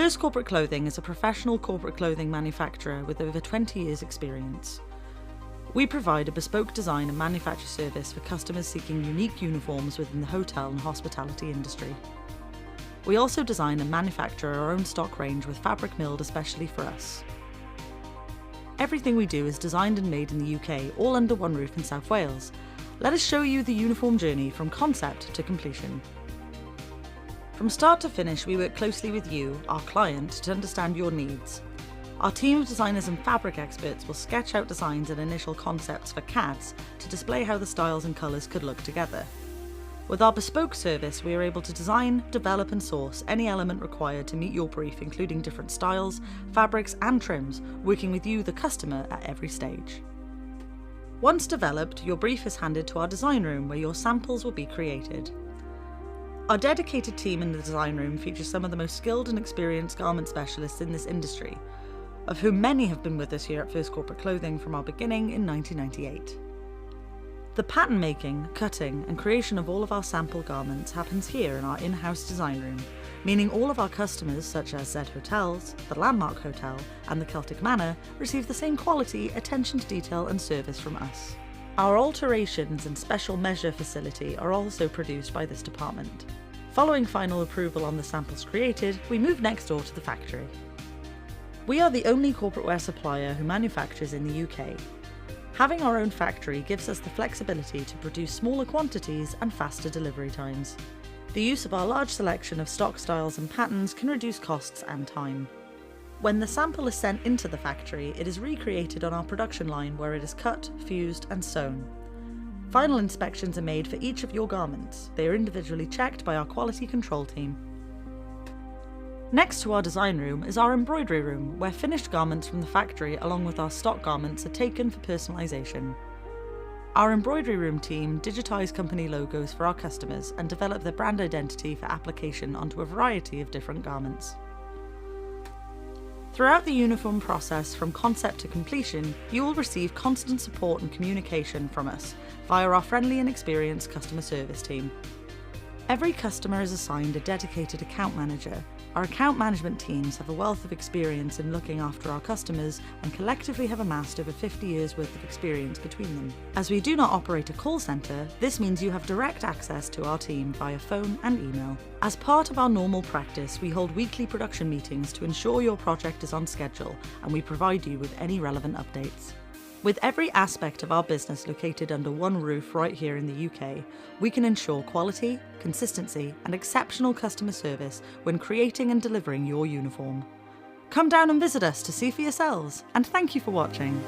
First Corporate Clothing is a professional corporate clothing manufacturer with over 20 years' experience. We provide a bespoke design and manufacture service for customers seeking unique uniforms within the hotel and hospitality industry. We also design and manufacture our own stock range with fabric milled especially for us. Everything we do is designed and made in the UK, all under one roof in South Wales. Let us show you the uniform journey from concept to completion. From start to finish, we work closely with you, our client, to understand your needs. Our team of designers and fabric experts will sketch out designs and initial concepts for CADs to display how the styles and colours could look together. With our bespoke service, we are able to design, develop and source any element required to meet your brief, including different styles, fabrics and trims, working with you, the customer, at every stage. Once developed, your brief is handed to our design room where your samples will be created. Our dedicated team in the design room features some of the most skilled and experienced garment specialists in this industry, of whom many have been with us here at First Corporate Clothing from our beginning in 1998. The pattern making, cutting and creation of all of our sample garments happens here in our in-house design room, meaning all of our customers such as Z Hotels, the Landmark Hotel and the Celtic Manor receive the same quality, attention to detail and service from us. Our alterations and special measure facility are also produced by this department. Following final approval on the samples created, we move next door to the factory. We are the only corporate wear supplier who manufactures in the UK. Having our own factory gives us the flexibility to produce smaller quantities and faster delivery times. The use of our large selection of stock styles and patterns can reduce costs and time. When the sample is sent into the factory, it is recreated on our production line where it is cut, fused and sewn. Final inspections are made for each of your garments. They are individually checked by our quality control team. Next to our design room is our embroidery room, where finished garments from the factory along with our stock garments are taken for personalisation. Our embroidery room team digitise company logos for our customers and develop their brand identity for application onto a variety of different garments. Throughout the uniform process from concept to completion, you will receive constant support and communication from us via our friendly and experienced customer service team. Every customer is assigned a dedicated account manager. Our account management teams have a wealth of experience in looking after our customers and collectively have amassed over 50 years worth of experience between them. As we do not operate a call centre, this means you have direct access to our team via phone and email. As part of our normal practice, we hold weekly production meetings to ensure your project is on schedule and we provide you with any relevant updates. With every aspect of our business located under one roof right here in the UK, we can ensure quality, consistency and exceptional customer service when creating and delivering your uniform. Come down and visit us to see for yourselves, and thank you for watching.